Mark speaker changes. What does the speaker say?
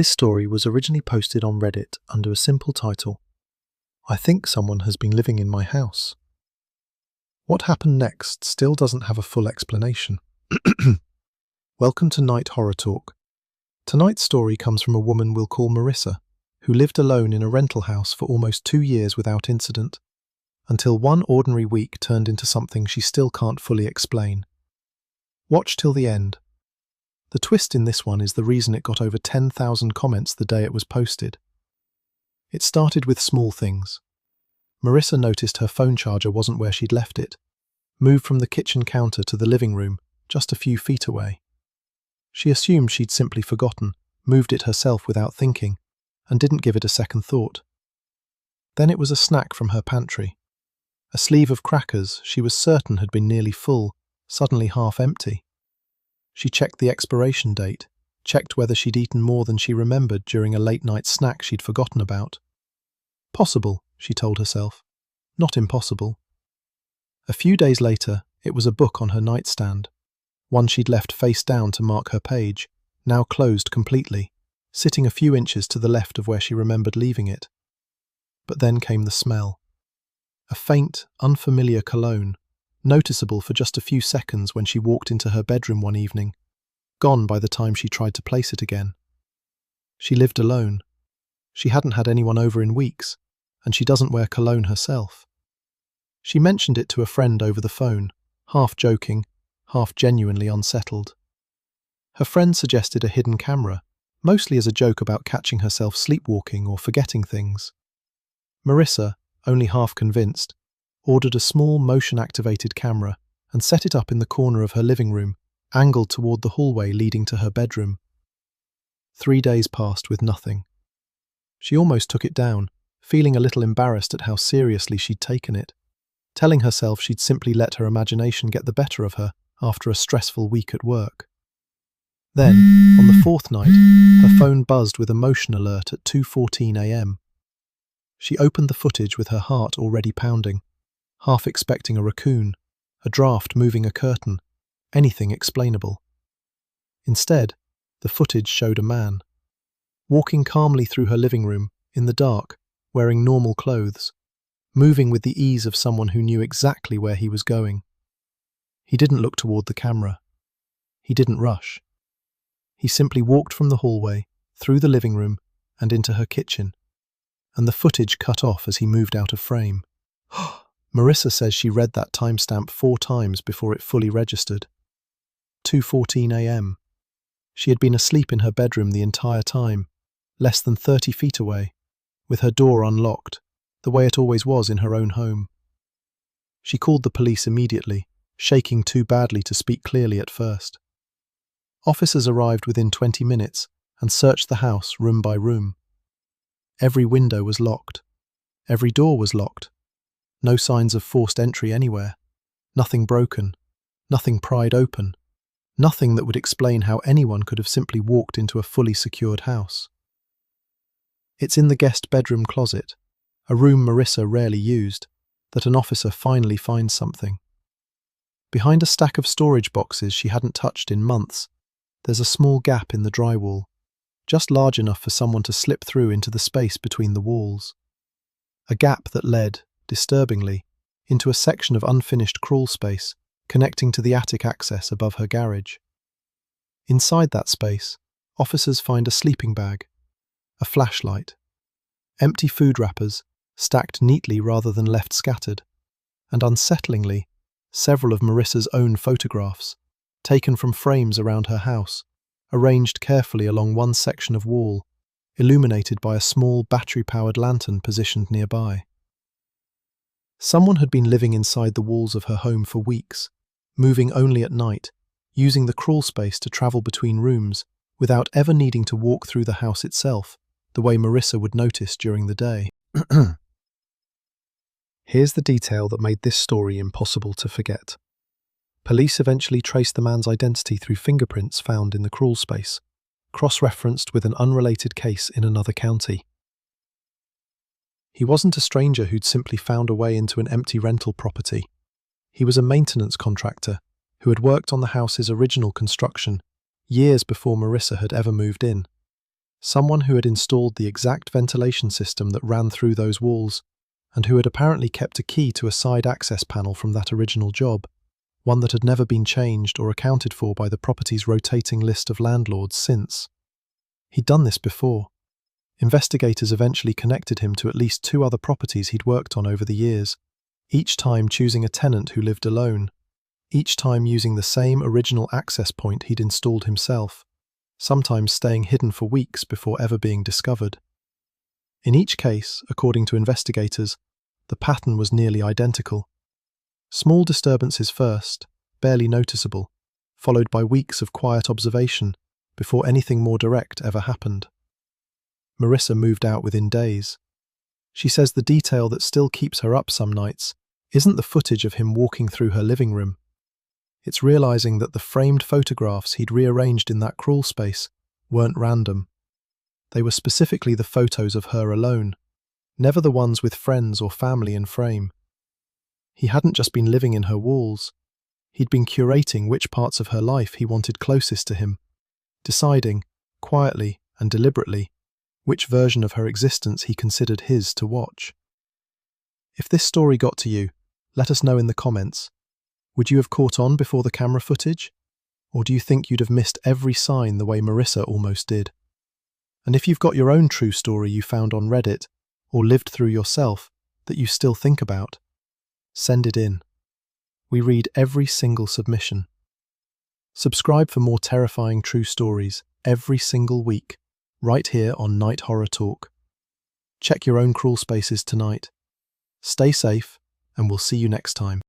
Speaker 1: This story was originally posted on Reddit under a simple title, "I think someone has been living in my house." What happened next still doesn't have a full explanation. Welcome to Night Horror Talk. Tonight's story comes from a woman we'll call Marissa, who lived alone in a rental house for almost 2 years without incident, until one ordinary week turned into something she still can't fully explain. Watch till the end. The twist in this one is the reason it got over 10,000 comments the day it was posted. It started with small things. Marissa noticed her phone charger wasn't where she'd left it, moved from the kitchen counter to the living room, just a few feet away. She assumed she'd simply forgotten, moved it herself without thinking, and didn't give it a second thought. Then it was a snack from her pantry. A sleeve of crackers she was certain had been nearly full, suddenly half empty. She checked the expiration date, checked whether she'd eaten more than she remembered during a late-night snack she'd forgotten about. Possible, she told herself. Not impossible. A few days later, it was a book on her nightstand, one she'd left face down to mark her page, now closed completely, sitting a few inches to the left of where she remembered leaving it. But then came the smell. A faint, unfamiliar cologne, noticeable for just a few seconds when she walked into her bedroom one evening, gone by the time she tried to place it again. She lived alone. She hadn't had anyone over in weeks, and she doesn't wear cologne herself. She mentioned it to a friend over the phone, half joking, half genuinely unsettled. Her friend suggested a hidden camera, mostly as a joke about catching herself sleepwalking or forgetting things. Marissa, only half convinced, ordered a small motion-activated camera and set it up in the corner of her living room, angled toward the hallway leading to her bedroom. 3 days passed with nothing. She almost took it down, feeling a little embarrassed at how seriously she'd taken it, telling herself she'd simply let her imagination get the better of her after a stressful week at work. Then, on the 4th night, her phone buzzed with a motion alert at 2:14 a.m. She opened the footage with her heart already pounding, half expecting a raccoon, a draft moving a curtain, anything explainable. Instead, the footage showed a man, walking calmly through her living room, in the dark, wearing normal clothes, moving with the ease of someone who knew exactly where he was going. He didn't look toward the camera. He didn't rush. He simply walked from the hallway, through the living room, and into her kitchen, and the footage cut off as he moved out of frame. Marissa says she read that timestamp 4 times before it fully registered. 2:14 a.m. She had been asleep in her bedroom the entire time, less than 30 feet away, with her door unlocked, the way it always was in her own home. She called the police immediately, shaking too badly to speak clearly at first. Officers arrived within 20 minutes and searched the house room by room. Every window was locked. Every door was locked. No signs of forced entry anywhere. Nothing broken. Nothing pried open. Nothing that would explain how anyone could have simply walked into a fully secured house. It's in the guest bedroom closet, a room Marissa rarely used, that an officer finally finds something. Behind a stack of storage boxes she hadn't touched in months, there's a small gap in the drywall, just large enough for someone to slip through into the space between the walls. A gap that led, disturbingly, into a section of unfinished crawl space connecting to the attic access above her garage. Inside that space, officers find a sleeping bag, a flashlight, empty food wrappers stacked neatly rather than left scattered, and unsettlingly, several of Marissa's own photographs, taken from frames around her house, arranged carefully along one section of wall, illuminated by a small battery-powered lantern positioned nearby. Someone had been living inside the walls of her home for weeks, moving only at night, using the crawl space to travel between rooms without ever needing to walk through the house itself, the way Marissa would notice during the day. Here's the detail that made this story impossible to forget. Police eventually traced the man's identity through fingerprints found in the crawl space, cross-referenced with an unrelated case in another county. He wasn't a stranger who'd simply found a way into an empty rental property. He was a maintenance contractor who had worked on the house's original construction, years before Marissa had ever moved in. Someone who had installed the exact ventilation system that ran through those walls, and who had apparently kept a key to a side access panel from that original job, one that had never been changed or accounted for by the property's rotating list of landlords since. He'd done this before. Investigators eventually connected him to at least 2 other properties he'd worked on over the years, each time choosing a tenant who lived alone, each time using the same original access point he'd installed himself, sometimes staying hidden for weeks before ever being discovered. In each case, according to investigators, the pattern was nearly identical. Small disturbances first, barely noticeable, followed by weeks of quiet observation before anything more direct ever happened. Marissa moved out within days. She says the detail that still keeps her up some nights isn't the footage of him walking through her living room. It's realizing that the framed photographs he'd rearranged in that crawl space weren't random. They were specifically the photos of her alone, never the ones with friends or family in frame. He hadn't just been living in her walls. He'd been curating which parts of her life he wanted closest to him, deciding, quietly and deliberately, which version of her existence he considered his to watch. If this story got to you, let us know in the comments. Would you have caught on before the camera footage? Or do you think you'd have missed every sign the way Marissa almost did? And if you've got your own true story you found on Reddit, or lived through yourself, that you still think about, send it in. We read every single submission. Subscribe for more terrifying true stories every single week, right here on Night Horror Talk. Check your own crawl spaces tonight. Stay safe, and we'll see you next time.